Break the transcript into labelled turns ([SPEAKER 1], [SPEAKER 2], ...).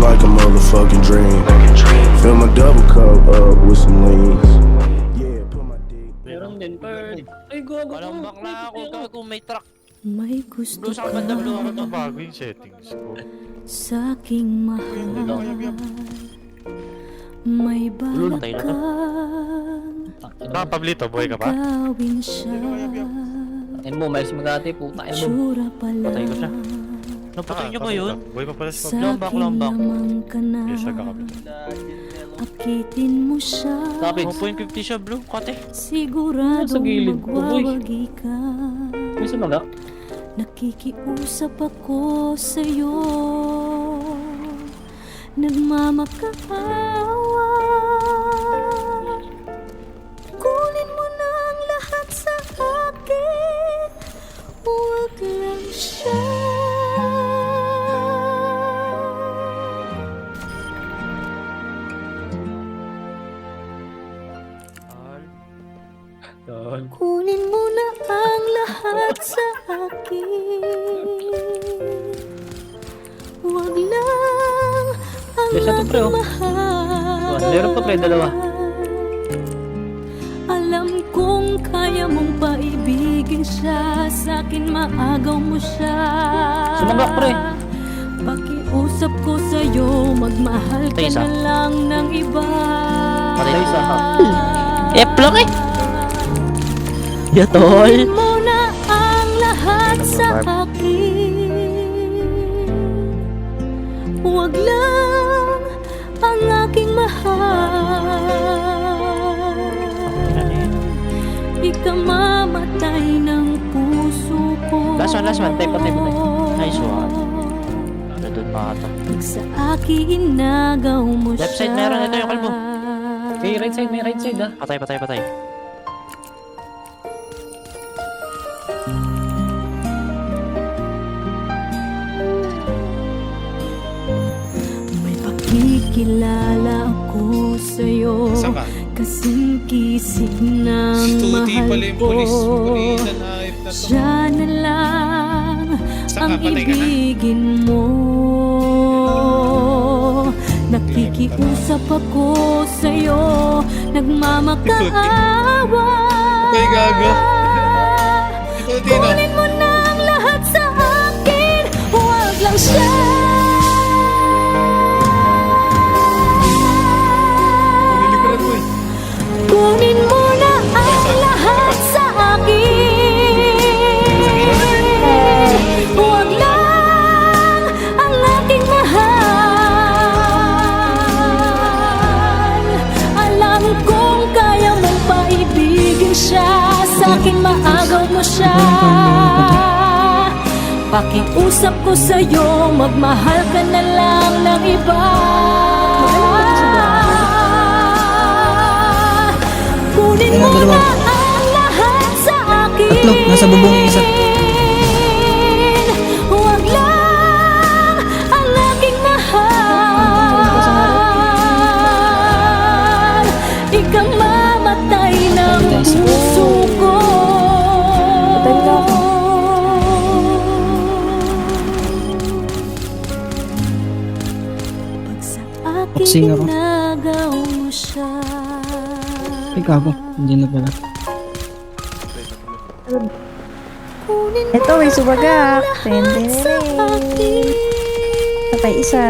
[SPEAKER 1] like a motherfucking dream. Fill my double cup up with some leans. Yeah, put my dick.
[SPEAKER 2] Meron din, bird. Ay, gogo.
[SPEAKER 3] Walang bakla ako, gago, may truck.
[SPEAKER 4] May gusto
[SPEAKER 3] Blue sa banda, blue ako
[SPEAKER 4] ka
[SPEAKER 3] na bago yung settings ko.
[SPEAKER 4] sa aking mahal. May balak
[SPEAKER 3] Patay na to.
[SPEAKER 4] kang
[SPEAKER 3] Pablito, buhay ka pa?
[SPEAKER 4] gawin siya.
[SPEAKER 2] Ayun mo, Miles Magati, puta. Ayun mo.
[SPEAKER 4] Tsura pa
[SPEAKER 3] Patay ko siya.
[SPEAKER 4] lang.
[SPEAKER 3] Napatay niyo ba yun?
[SPEAKER 5] Buhay pa pala si
[SPEAKER 4] Sa
[SPEAKER 5] Pablo.
[SPEAKER 3] Lambak,
[SPEAKER 4] aking
[SPEAKER 3] lambak.
[SPEAKER 4] lamang ka na.
[SPEAKER 5] Yes, nagkakabit.
[SPEAKER 4] Akitin mo siya.
[SPEAKER 2] Kapit.
[SPEAKER 3] 1.50 siya, blue, kate.
[SPEAKER 4] Siguradong
[SPEAKER 2] Sa gilid ko, boy.
[SPEAKER 4] magwawagi ka.
[SPEAKER 2] May sumaga.
[SPEAKER 4] Nakikiusap ako sa'yo, nagmamakaawa. Kunin mo na ang lahat sa akin, huwag lang siya.
[SPEAKER 2] Yan.
[SPEAKER 4] Kunin mo na ang lahat sa akin, huwag lang ang
[SPEAKER 2] Yes, ito, pre, oh.
[SPEAKER 4] mahal.
[SPEAKER 2] Meron pa, pre, dalawa.
[SPEAKER 4] Alam kong kaya mong paibigin siya, sa'kin maagaw mo siya.
[SPEAKER 2] Sumabak, pre.
[SPEAKER 4] Pakiusap ko sa'yo, magmahal ka
[SPEAKER 3] Patay isa.
[SPEAKER 4] na lang ng iba.
[SPEAKER 3] Patay
[SPEAKER 2] isa, ha?
[SPEAKER 3] Eplong eh!
[SPEAKER 4] Kunin mo na ang lahat sa akin, huwag lang ang aking mahal. Ikamamatay ng puso ko.
[SPEAKER 3] Last one. Patay. Nice one. Doon pa ata.
[SPEAKER 4] Pag sa akin inagaw mo
[SPEAKER 3] Left
[SPEAKER 4] siya.
[SPEAKER 3] side meron, ito yung kalbo.
[SPEAKER 2] Okay, right side, may right side, ha?
[SPEAKER 3] Patay.
[SPEAKER 4] May pakikilala ako sa'yo,
[SPEAKER 6] Saan ka?
[SPEAKER 4] kasing kisig ng
[SPEAKER 6] Si Tuti
[SPEAKER 4] mahal
[SPEAKER 6] pala yung
[SPEAKER 4] ko.
[SPEAKER 6] pulisan na na to.
[SPEAKER 4] Siya na lang
[SPEAKER 6] Saan
[SPEAKER 4] ang
[SPEAKER 6] ka? Patay ka na?
[SPEAKER 4] ibigin mo. Nakikiusap ako sa'yo, nagmamakaawa.
[SPEAKER 6] Patay, gago. Si Tuti na.
[SPEAKER 4] Kunin mo na ang lahat sa akin, huwag lang siya.
[SPEAKER 6] Nilikuran mo eh.
[SPEAKER 4] Kunin mo na ang lahat sa akin, huwag lang ang aking mahal. Alam kong kaya mong paibigin siya, sa'kin maagaw mo siya. Pakiusap ko sa'yo, magmahal ka na lang ng iba. Kunin mo na ang lahat sa akin.
[SPEAKER 7] Tatlo, nasa bubong yung isa.
[SPEAKER 4] Huwag lang ang aking mahal. Ikang mamatay ng puso ko. Pag sa
[SPEAKER 7] Boxing
[SPEAKER 4] akin
[SPEAKER 7] ako.
[SPEAKER 4] inagaw mo siya.
[SPEAKER 7] Ay, kako. Hindi na pala.
[SPEAKER 4] Kunin mo
[SPEAKER 8] Ito, may subagak.
[SPEAKER 4] lahat sa akin.
[SPEAKER 8] Patay isa.